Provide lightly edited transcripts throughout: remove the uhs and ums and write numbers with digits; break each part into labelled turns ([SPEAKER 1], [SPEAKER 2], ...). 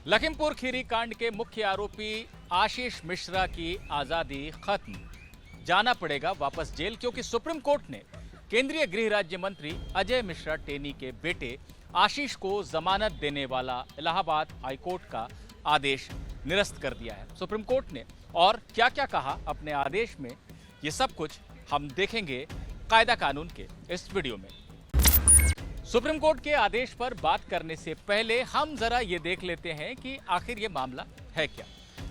[SPEAKER 1] लखीमपुर खीरी कांड के मुख्य आरोपी आशीष मिश्रा की आजादी खत्म, जाना पड़ेगा वापस जेल, क्योंकि सुप्रीम कोर्ट ने केंद्रीय गृह राज्य मंत्री अजय मिश्रा टेनी के बेटे आशीष को जमानत देने वाला इलाहाबाद हाईकोर्ट का आदेश निरस्त कर दिया है सुप्रीम कोर्ट ने। और क्या क्या कहा अपने आदेश में, ये सब कुछ हम देखेंगे कायदा कानून के इस वीडियो में। सुप्रीम कोर्ट के आदेश पर बात करने से पहले हम जरा ये देख लेते हैं कि आखिर ये मामला है क्या।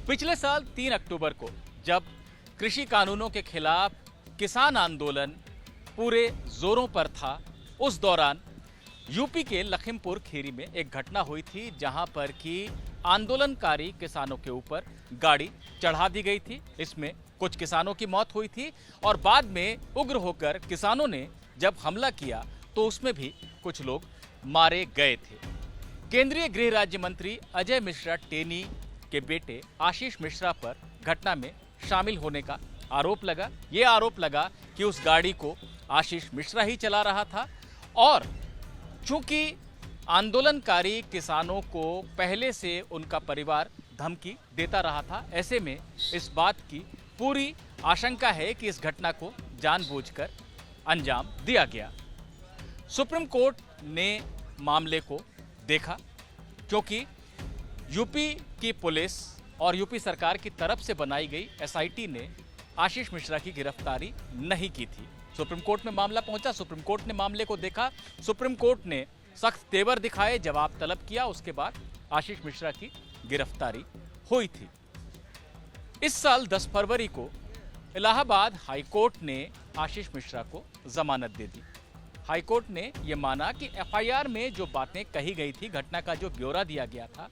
[SPEAKER 1] पिछले साल 3 अक्टूबर को जब कृषि कानूनों के खिलाफ किसान आंदोलन पूरे जोरों पर था, उस दौरान यूपी के लखीमपुर खीरी में एक घटना हुई थी जहां पर कि आंदोलनकारी किसानों के ऊपर गाड़ी चढ़ा दी गई थी। इसमें कुछ किसानों की मौत हुई थी और बाद में उग्र होकर किसानों ने जब हमला किया तो उसमें भी कुछ लोग मारे गए थे। केंद्रीय गृह राज्य मंत्री अजय मिश्रा टेनी के बेटे आशीष मिश्रा पर घटना में शामिल होने का आरोप लगा। ये आरोप लगा कि उस गाड़ी को आशीष मिश्रा ही चला रहा था और चूंकि आंदोलनकारी किसानों को पहले से उनका परिवार धमकी देता रहा था, ऐसे में इस बात की पूरी आशंका है कि इस घटना को जानबूझकर अंजाम दिया गया। सुप्रीम कोर्ट ने मामले को देखा क्योंकि यूपी की पुलिस और यूपी सरकार की तरफ से बनाई गई एसआईटी ने आशीष मिश्रा की गिरफ्तारी नहीं की थी। सुप्रीम कोर्ट में मामला पहुंचा, सुप्रीम कोर्ट ने मामले को देखा, सुप्रीम कोर्ट ने सख्त तेवर दिखाए, जवाब तलब किया, उसके बाद आशीष मिश्रा की गिरफ्तारी हुई थी। इस साल 10 फरवरी को इलाहाबाद हाईकोर्ट ने आशीष मिश्रा को जमानत दे दी। हाईकोर्ट ने यह माना कि एफआईआर में जो बातें कही गई थी, घटना का जो ब्यौरा दिया गया था,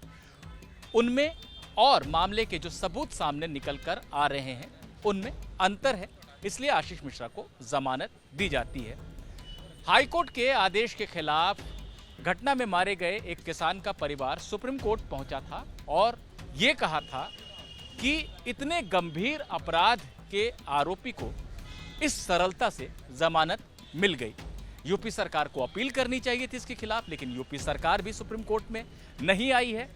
[SPEAKER 1] उनमें और मामले के जो सबूत सामने निकल कर आ रहे हैं उनमें अंतर है, इसलिए आशीष मिश्रा को जमानत दी जाती है। हाईकोर्ट के आदेश के खिलाफ घटना में मारे गए एक किसान का परिवार सुप्रीम कोर्ट पहुंचा था और ये कहा था कि इतने गंभीर अपराध के आरोपी को इस सरलता से जमानत मिल गई। यूपी सरकार को अपील करनी चाहिए थी इसके खिलाफ, लेकिन यूपी सरकार भी सुप्रीम कोर्ट में नहीं आई है।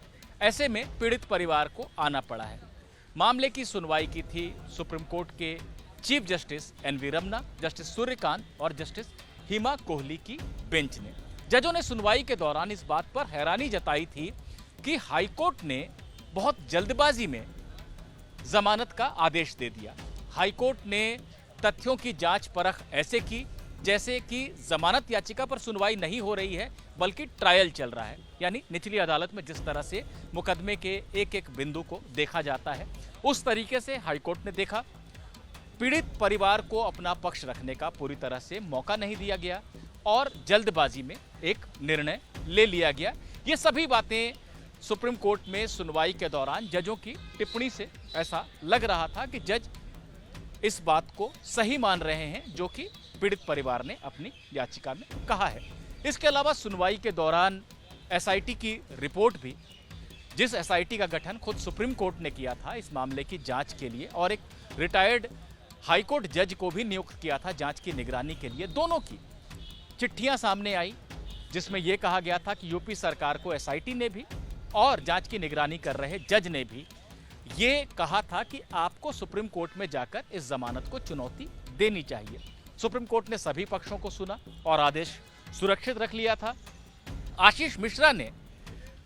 [SPEAKER 1] ऐसे में पीड़ित परिवार को आना पड़ा है। मामले की सुनवाई की थी सुप्रीम कोर्ट के chief justice N V Ramana, justice Suryakant और जस्टिस हिमा कोहली की बेंच ने। जजों ने सुनवाई के दौरान इस बात पर हैरानी जताई थी कि हाईकोर्ट ने बहुत जल्दबाजी में जमानत का आदेश दे दिया। हाईकोर्ट ने तथ्यों की जांच परख ऐसे की जैसे कि जमानत याचिका पर सुनवाई नहीं हो रही है, बल्कि ट्रायल चल रहा है। यानी निचली अदालत में जिस तरह से मुकदमे के एक एक बिंदु को देखा जाता है, उस तरीके से हाईकोर्ट ने देखा। पीड़ित परिवार को अपना पक्ष रखने का पूरी तरह से मौका नहीं दिया गया और जल्दबाजी में एक निर्णय ले लिया गया। ये सभी बातें सुप्रीम कोर्ट में सुनवाई के दौरान जजों की टिप्पणी से ऐसा लग रहा था कि जज इस बात को सही मान रहे हैं जो कि पीड़ित परिवार ने अपनी याचिका में कहा है। इसके अलावा सुनवाई के दौरान एसआईटी की रिपोर्ट भी, जिस एसआईटी का गठन खुद सुप्रीम कोर्ट ने किया था इस मामले की जांच के लिए, और एक रिटायर्ड हाईकोर्ट जज को भी नियुक्त किया था जांच की निगरानी के लिए, दोनों की चिट्ठियां सामने आई जिसमें यह कहा गया था कि यूपी सरकार को एसआईटी ने भी और जांच की निगरानी कर रहे जज ने भी ये कहा था कि आपको सुप्रीम कोर्ट में जाकर इस जमानत को चुनौती देनी चाहिए। सुप्रीम कोर्ट ने सभी पक्षों को सुना और आदेश सुरक्षित रख लिया था। आशीष मिश्रा ने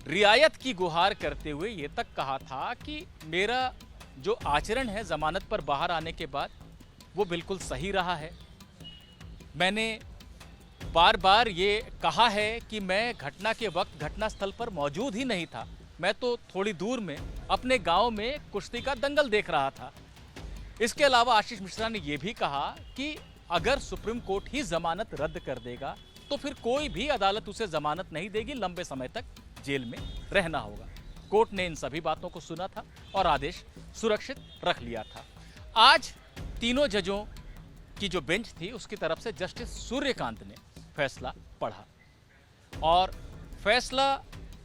[SPEAKER 1] रियायत की गुहार करते हुए ये तक कहा था कि मेरा जो आचरण है जमानत पर बाहर आने के बाद वो बिल्कुल सही रहा है। मैंने बार बार ये कहा है कि मैं घटना के वक्त घटनास्थल पर मौजूद ही नहीं था, मैं तो थोड़ी दूर में अपने गांव में कुश्ती का दंगल देख रहा था। इसके अलावा आशीष मिश्रा ने यह भी कहा कि अगर सुप्रीम कोर्ट ही जमानत रद्द कर देगा तो फिर कोई भी अदालत उसे जमानत नहीं देगी, लंबे समय तक जेल में रहना होगा। कोर्ट ने इन सभी बातों को सुना था और आदेश सुरक्षित रख लिया था। आज तीनों जजों की जो बेंच थी उसकी तरफ से जस्टिस सूर्यकांत ने फैसला पढ़ा और फैसला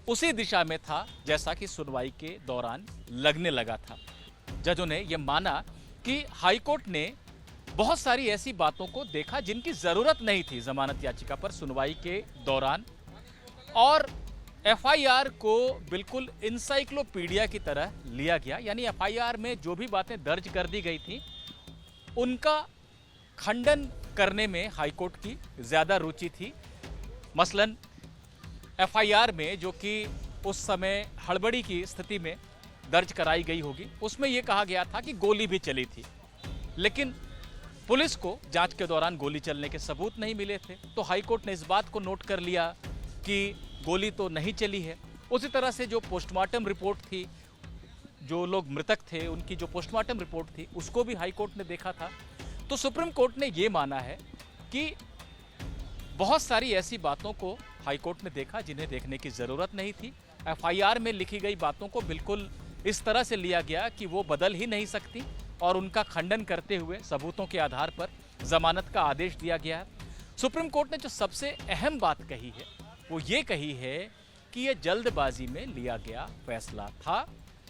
[SPEAKER 1] उसी दिशा में था जैसा कि सुनवाई के दौरान लगने लगा था। जजों ने यह माना कि हाईकोर्ट ने बहुत सारी ऐसी बातों को देखा जिनकी जरूरत नहीं थी जमानत याचिका पर सुनवाई के दौरान, और एफआईआर को बिल्कुल इंसाइक्लोपीडिया की तरह लिया गया, यानी एफआईआर में जो भी बातें दर्ज कर दी गई थी उनका खंडन करने में हाईकोर्ट की ज्यादा रुचि थी। मसलन एफआईआर में, जो कि उस समय हड़बड़ी की स्थिति में दर्ज कराई गई होगी, उसमें यह कहा गया था कि गोली भी चली थी, लेकिन पुलिस को जांच के दौरान गोली चलने के सबूत नहीं मिले थे। तो हाईकोर्ट ने इस बात को नोट कर लिया कि गोली तो नहीं चली है। उसी तरह से जो पोस्टमार्टम रिपोर्ट थी, जो लोग मृतक थे उनकी जो पोस्टमार्टम रिपोर्ट थी, उसको भी हाईकोर्ट ने देखा था। तो सुप्रीम कोर्ट ने यह माना है कि बहुत सारी ऐसी बातों को हाईकोर्ट ने देखा जिन्हें देखने की जरूरत नहीं थी। एफआईआर में लिखी गई बातों को बिल्कुल इस तरह से लिया गया कि वो बदल ही नहीं सकती, और उनका खंडन करते हुए सबूतों के आधार पर जमानत का आदेश दिया गया है। सुप्रीम कोर्ट ने जो सबसे अहम बात कही है वो ये कही है कि यह जल्दबाजी में लिया गया फैसला था,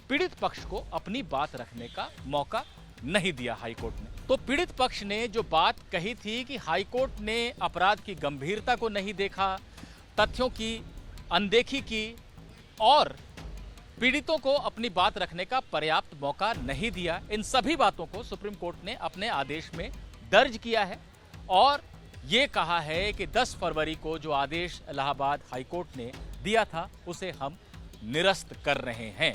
[SPEAKER 1] पीड़ित पक्ष को अपनी बात रखने का मौका नहीं दिया हाईकोर्ट ने। तो पीड़ित पक्ष ने जो बात कही थी कि हाईकोर्ट ने अपराध की गंभीरता को नहीं देखा, तथ्यों की अनदेखी की और पीड़ितों को अपनी बात रखने का पर्याप्त मौका नहीं दिया, इन सभी बातों को सुप्रीम कोर्ट ने अपने आदेश में दर्ज किया है और ये कहा है कि 10 फरवरी को जो आदेश इलाहाबाद हाईकोर्ट ने दिया था उसे हम निरस्त कर रहे हैं,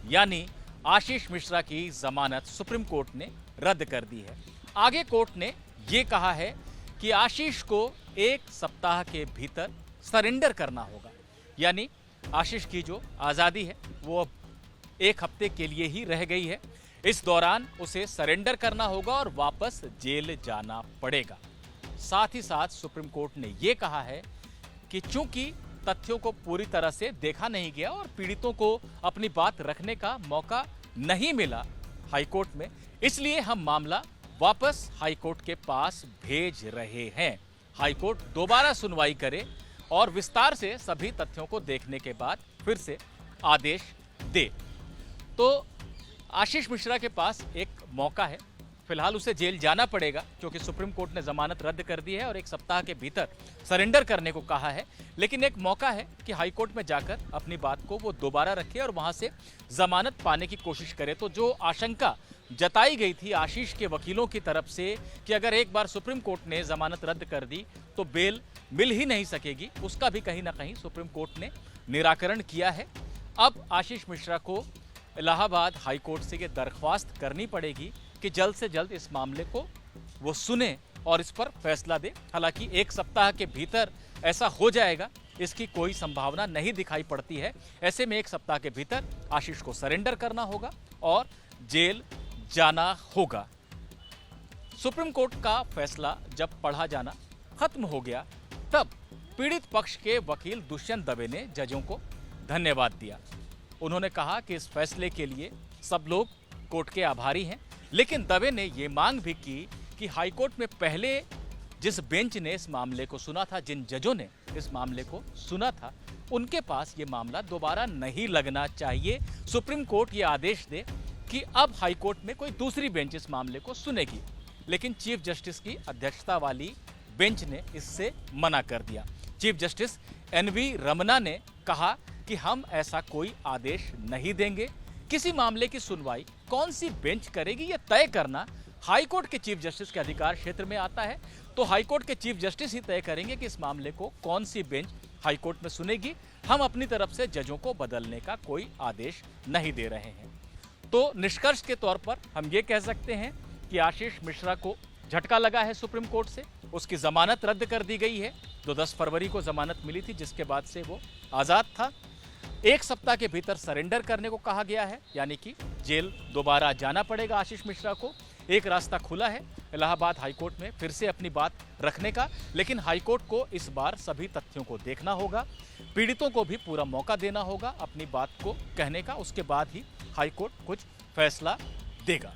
[SPEAKER 1] यानी आशीष मिश्रा की जमानत सुप्रीम कोर्ट ने रद्द कर दी है। आगे कोर्ट ने ये कहा है कि आशीष को 1 सप्ताह के भीतर सरेंडर करना होगा, यानी आशीष की जो आज़ादी है वो अब 1 हफ्ते के लिए ही रह गई है। इस दौरान उसे सरेंडर करना होगा और वापस जेल जाना पड़ेगा। साथ ही साथ सुप्रीम कोर्ट ने यह कहा है कि चूंकि तथ्यों को पूरी तरह से देखा नहीं गया और पीड़ितों को अपनी बात रखने का मौका नहीं मिला हाईकोर्ट में, इसलिए हम मामला वापस हाईकोर्ट के पास भेज रहे हैं। हाईकोर्ट दोबारा सुनवाई करे और विस्तार से सभी तथ्यों को देखने के बाद फिर से आदेश दे। तो आशीष मिश्रा के पास एक मौका है, फिलहाल उसे जेल जाना पड़ेगा क्योंकि सुप्रीम कोर्ट ने जमानत रद्द कर दी है और 1 सप्ताह के भीतर सरेंडर करने को कहा है, लेकिन एक मौका है कि हाईकोर्ट में जाकर अपनी बात को वो दोबारा रखे और वहां से जमानत पाने की कोशिश करे। तो जो आशंका जताई गई थी आशीष के वकीलों की तरफ से कि अगर एक बार सुप्रीम कोर्ट ने जमानत रद्द कर दी तो बेल मिल ही नहीं सकेगी, उसका भी कहीं ना कहीं सुप्रीम कोर्ट ने निराकरण किया है। अब आशीष मिश्रा को इलाहाबाद हाईकोर्ट से ये दरख्वास्त करनी पड़ेगी कि जल्द से जल्द इस मामले को वो सुने और इस पर फैसला दे। हालांकि 1 सप्ताह के भीतर ऐसा हो जाएगा इसकी कोई संभावना नहीं दिखाई पड़ती है। ऐसे में 1 सप्ताह के भीतर आशीष को सरेंडर करना होगा और जेल जाना होगा। सुप्रीम कोर्ट का फैसला जब पढ़ा जाना खत्म हो गया तब पीड़ित पक्ष के वकील दुष्यंत दवे ने जजों को धन्यवाद दिया। उन्होंने कहा कि इस फैसले के लिए सब लोग कोर्ट के आभारी हैं, लेकिन दवे ने यह मांग भी की कि हाईकोर्ट में पहले जिस बेंच ने इस मामले को सुना था, जिन जजों ने इस मामले को सुना था, उनके पास ये मामला दोबारा नहीं लगना चाहिए। सुप्रीम कोर्ट ये आदेश दे कि अब हाईकोर्ट में कोई दूसरी बेंच इस मामले को सुनेगी, लेकिन चीफ जस्टिस की अध्यक्षता वाली बेंच ने इससे मना कर दिया। चीफ जस्टिस एनवी रमना ने कहा कि हम ऐसा कोई आदेश नहीं देंगे। किसी मामले की सुनवाई कौन सी बेंच करेगी यह तय करना हाईकोर्ट के चीफ जस्टिस के अधिकार क्षेत्र में आता है। तो हाईकोर्ट के चीफ जस्टिस ही तय करेंगे कि इस मामले को कौन सी बेंच हाईकोर्ट में सुनेगी। हम अपनी तरफ से जजों को बदलने का कोई आदेश नहीं दे रहे हैं। तो निष्कर्ष के तौर पर हम ये कह सकते हैं कि आशीष मिश्रा को झटका लगा है सुप्रीम कोर्ट से, उसकी जमानत रद्द कर दी गई है। तो 10 फरवरी को जमानत मिली थी जिसके बाद से वो आजाद था। 1 सप्ताह के भीतर सरेंडर करने को कहा गया है, यानी कि जेल दोबारा जाना पड़ेगा आशीष मिश्रा को। एक रास्ता खुला है इलाहाबाद हाईकोर्ट में फिर से अपनी बात रखने का, लेकिन हाईकोर्ट को इस बार सभी तथ्यों को देखना होगा, पीड़ितों को भी पूरा मौका देना होगा अपनी बात को कहने का। उसके बाद ही हाईकोर्ट कुछ फैसला देगा।